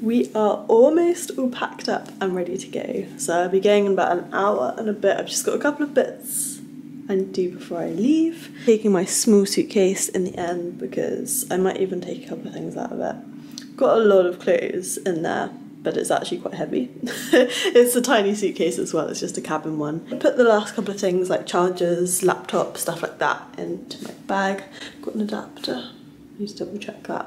We are almost all packed up and ready to go. So I'll be going in about an hour and a bit. I've just got a couple of bits I need to do before I leave. Taking my small suitcase in the end because I might even take a couple of things out of it. Got a lot of clothes in there, but it's actually quite heavy. It's a tiny suitcase as well, it's just a cabin one. I put the last couple of things like chargers, laptops, stuff like that into my bag. Got an adapter, I need to double check that.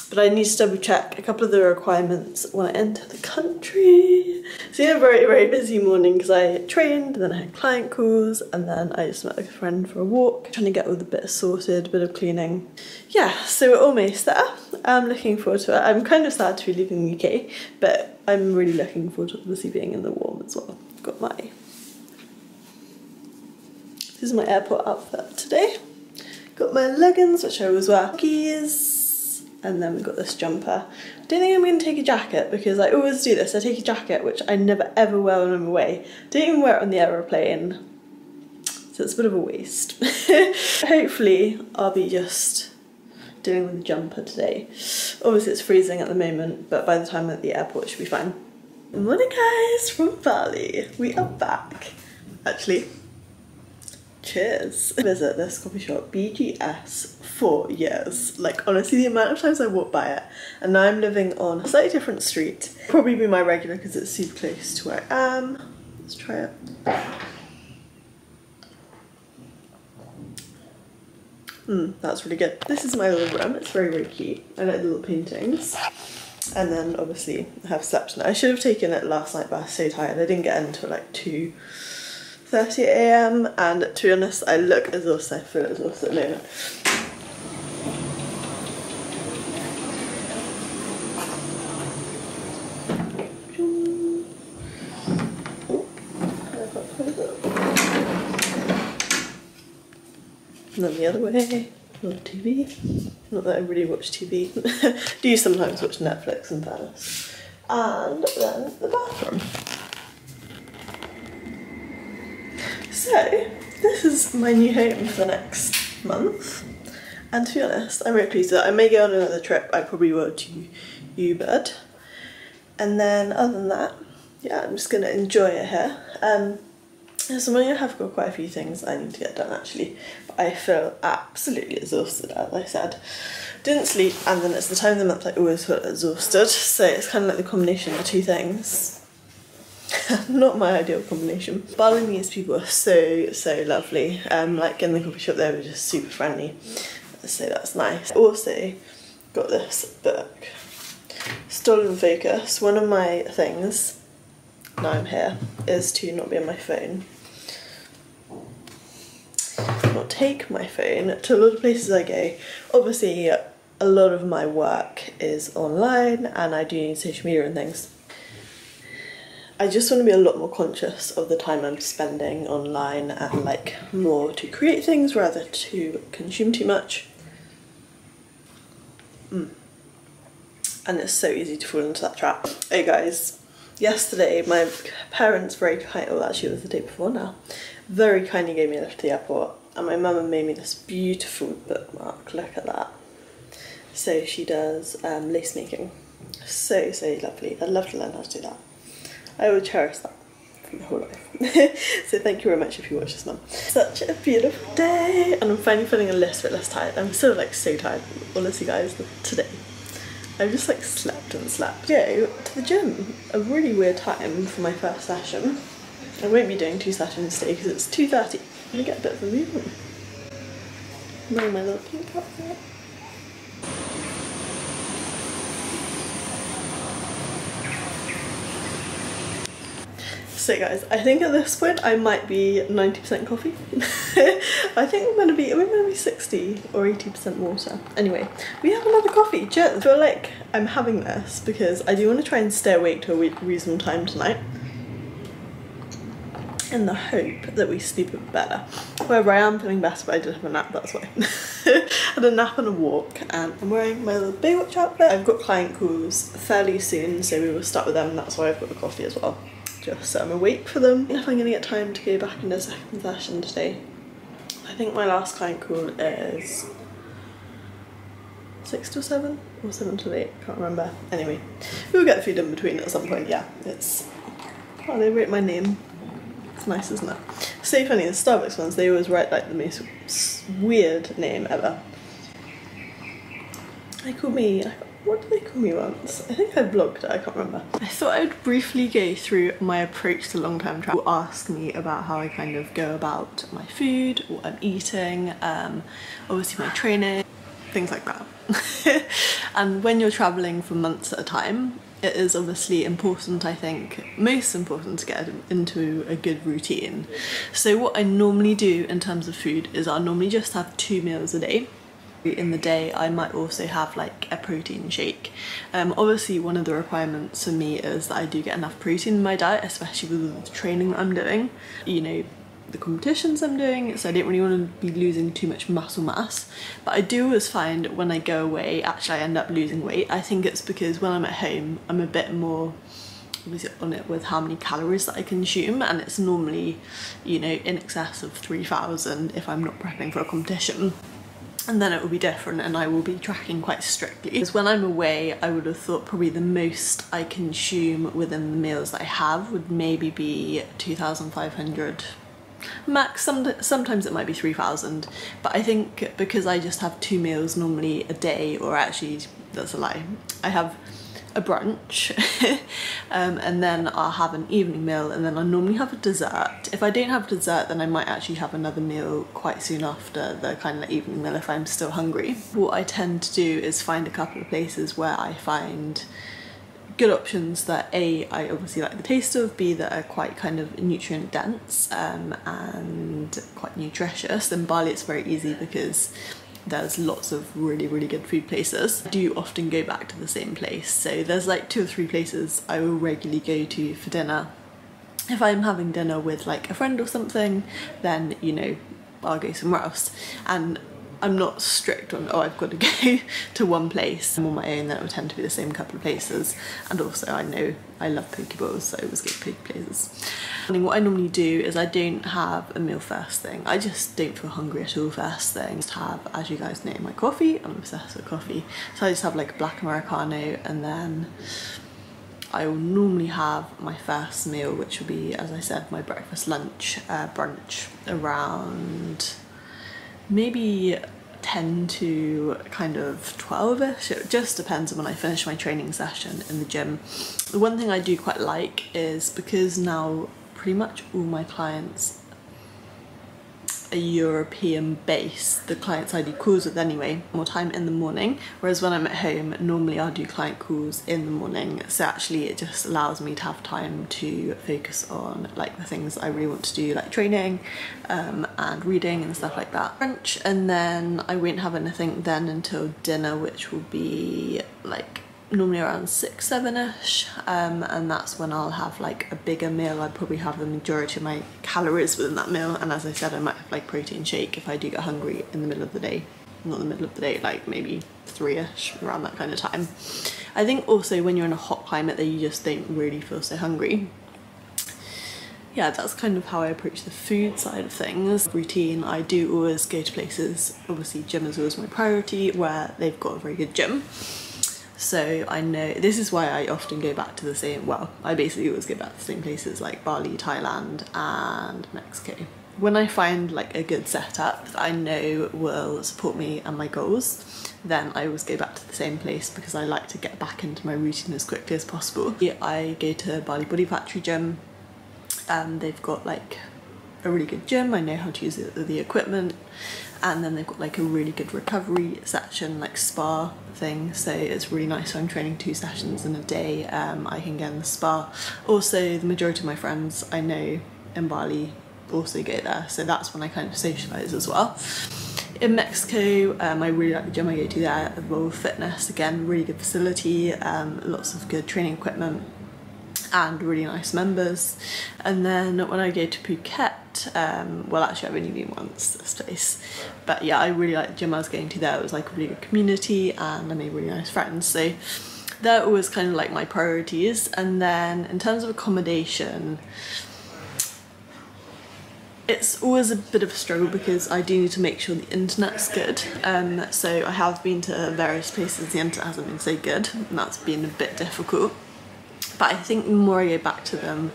But I need to double check a couple of the requirements when I enter the country. So yeah, very, very busy morning because I trained, and then I had client calls, and then I just met a friend for a walk, trying to get all the bits sorted, a bit of cleaning. Yeah, so we're almost there. I'm looking forward to it. I'm kind of sad to be leaving the UK, but I'm really looking forward to obviously being in the warm as well. Got my... This is my airport outfit today. Got my leggings, which I always wear, keys, and then we've got this jumper. I don't think I'm going to take a jacket because I always do this. I take a jacket, which I never ever wear when I'm away. Don't even wear it on the aeroplane, so it's a bit of a waste. Hopefully I'll be just dealing with the jumper today. Obviously it's freezing at the moment, but by the time I'm at the airport it should be fine. Morning guys from Bali. We are back. Actually, cheers. Visit this coffee shop, BGS, for years. Like honestly, the amount of times I walk by it, and now I'm living on a slightly different street. Probably be my regular because it's super close to where I am. Let's try it. That's really good. This is my little room. It's very, very cute. I like the little paintings. And then obviously I have slept in it. I should have taken it last night, but I was so tired. I didn't get in until like 2:30 AM, and to be honest, I look exhausted. I feel exhausted at the moment. And then the other way, a lot of TV. Not that I really watch TV. Do sometimes watch Netflix and fairness. And then the bathroom. So, this is my new home for the next month. And to be honest, I'm really pleased with that. I may go on another trip, I probably will to Ubud. And then other than that, yeah, I'm just gonna enjoy it here. This morning I have got quite a few things I need to get done actually, but I feel absolutely exhausted, as I said. Didn't sleep, and then it's the time of the month I always feel exhausted, so it's kind of like the combination of the two things. Not my ideal combination. Balinese people are so, so lovely. Like in the coffee shop they were just super friendly, so that's nice. Also got this book, Stolen Focus. One of my things, now I'm here, is to not be on my phone. Not take my phone to a lot of places I go. Obviously a lot of my work is online and I do need social media and things. I just want to be a lot more conscious of the time I'm spending online and like more to create things rather to consume too much. And it's so easy to fall into that trap. Hey guys, yesterday my parents very kindly, well actually it was the day before now, very kindly gave me a lift to the airport, and my mum made me this beautiful bookmark, look at that. So she does lace making. So, so lovely. I'd love to learn how to do that. I will cherish that for my whole life. So thank you very much if you watch this, mum. Such a beautiful day, and I'm finally feeling a little bit less tired. I'm still like so tired, honestly guys, today. I've just like slept and slept. Go to the gym, a really weird time for my first session. I won't be doing 2 sessions today because it's 2:30. I'm gonna get a bit of a movement. I'm wearing my little pink outfit. So guys, I think at this point I might be 90% coffee. I think we're gonna be 60 or 80% water. Anyway, we have another coffee. Cheers. I feel like I'm having this because I do want to try and stay awake to a reasonable time tonight, in the hope that we sleep a bit better. However, I am feeling better, but I did have a nap, that's why. I had a nap and a walk, and I'm wearing my little Baywatch outfit. I've got client calls fairly soon, so we will start with them, and that's why I've got the coffee as well. Just so I'm awake for them. If I'm gonna get time to go back into a second session today. I think my last client call is 6 till 7 or 7 till 8, can't remember. Anyway, we'll get food in between at some point. Yeah, it's, oh, they wrote my name. It's nice, isn't it? So funny, the Starbucks ones, they always write like the most weird name ever. They call me, what did they call me once? I think I vlogged it, I can't remember. I thought I'd briefly go through my approach to long-term travel. People ask me about how I kind of go about my food, what I'm eating, obviously my training, things like that. And when you're traveling for months at a time, it is obviously important, I think, most important to get into a good routine. So what I normally do in terms of food is I'll normally just have 2 meals a day. In the day I might also have like a protein shake. Obviously one of the requirements for me is that I do get enough protein in my diet, especially with the training that I'm doing, you know, the competitions I'm doing, so I don't really want to be losing too much muscle mass. But I do always find when I go away, actually I end up losing weight. I think it's because when I'm at home I'm a bit more obviously on it with how many calories that I consume, and it's normally, you know, in excess of 3,000 if I'm not prepping for a competition. And then it will be different and I will be tracking quite strictly. Because when I'm away, I would have thought probably the most I consume within the meals that I have would maybe be 2,500 max. Sometimes it might be 3,000, but I think because I just have 2 meals normally a day, or actually that's a lie, I have a brunch and then I'll have an evening meal, and then I normally have a dessert. If I don't have dessert, then I might actually have another meal quite soon after the kind of evening meal if I'm still hungry. What I tend to do is find a couple of places where I find good options that A, I obviously like the taste of, B, that are quite kind of nutrient dense and quite nutritious. In Bali it's very easy because there's lots of really good food places. I do often go back to the same place, so there's like 2 or 3 places I will regularly go to for dinner. If I'm having dinner with like a friend or something, then, you know, I'll go somewhere else. And I'm not strict on, oh, I've got to go to one place. I'm on my own, then it will tend to be the same couple of places. And also I know I love poke bowls, so I always go to poke places. And what I normally do is I don't have a meal first thing. I just don't feel hungry at all first thing. Just have, as you guys know, my coffee. I'm obsessed with coffee. So I just have like a black Americano, and then I will normally have my first meal, which will be, as I said, my breakfast, lunch, brunch around maybe 10 to kind of 12ish. It just depends on when I finish my training session in the gym. The one thing I do quite like is, because now pretty much all my clients are European based, the clients I do calls with anyway, more time in the morning, whereas when I'm at home normally I'll do client calls in the morning. So actually it just allows me to have time to focus on like the things I really want to do, like training and reading and stuff like that. Brunch, and then I won't have anything then until dinner, which will be like normally around 6-7ish, and that's when I'll have like a bigger meal. I'd probably have the majority of my calories within that meal, and as I said, I might have like protein shake if I do get hungry in the middle of the day. Not the middle of the day, like maybe 3ish, around that kind of time. I think also when you're in a hot climate that you just don't really feel so hungry. Yeah, that's kind of how I approach the food side of things. Routine, I do always go to places, obviously gym is always my priority, where they've got a very good gym. So I know, this is why I often go back to the same, well, I basically always go back to the same places like Bali, Thailand and Mexico. When I find like a good setup that I know will support me and my goals, then I always go back to the same place because I like to get back into my routine as quickly as possible. I go to Bali Body Factory Gym, and they've got like a really good gym. I know how to use the equipment, and then they've got like a really good recovery section, like spa thing, so it's really nice. So I'm training 2 sessions in a day. I can get in the spa. Also, the majority of my friends I know in Bali also go there, so that's when I kind of socialise as well. In Mexico, I really like the gym I go to there, Evolve Fitness. Again, really good facility, lots of good training equipment and really nice members. And then when I go to Phuket, well actually I've only been once this place, but yeah, I really like the gym I was going to there. It was like a really good community and I made really nice friends, so they're always kind of like my priorities. And then in terms of accommodation, It's always a bit of a struggle because I do need to make sure the internet's good. So I have been to various places the internet hasn't been so good, and that's been a bit difficult. But I think the more I go back to them,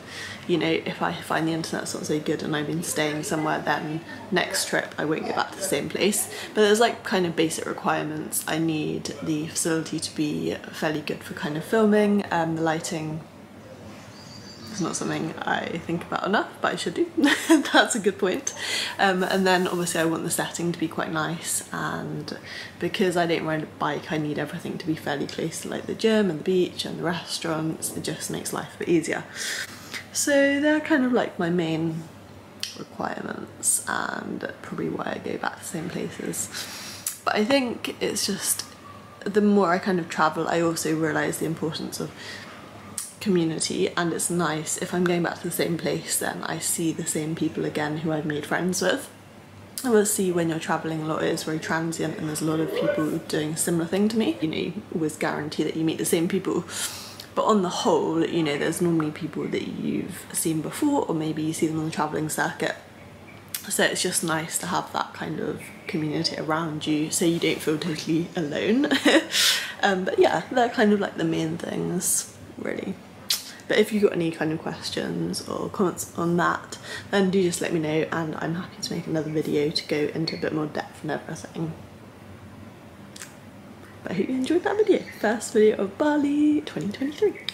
you know, if I find the internet's not so good and I've been staying somewhere, then next trip I won't go back to the same place. But there's like kind of basic requirements. I need the facility to be fairly good for kind of filming, the lighting. It's not something I think about enough, but I should do. That's a good point. And then obviously I want the setting to be quite nice, and because I don't ride a bike I need everything to be fairly close to like the gym and the beach and the restaurants. It just makes life a bit easier. So they're kind of like my main requirements and probably why I go back to the same places. But I think it's just the more I kind of travel I also realise the importance of community, and it's nice if I'm going back to the same place then I see the same people again who I've made friends with. I will see when you're travelling a lot it is very transient and there's a lot of people doing a similar thing to me. You know, you always guarantee that you meet the same people, but on the whole, you know, there's normally people that you've seen before or maybe you see them on the travelling circuit. So it's just nice to have that kind of community around you so you don't feel totally alone. But yeah, they're kind of like the main things really. But if you've got any kind of questions or comments on that, then do just let me know and I'm happy to make another video to go into a bit more depth and everything. But I hope you enjoyed that video. First video of Bali 2023.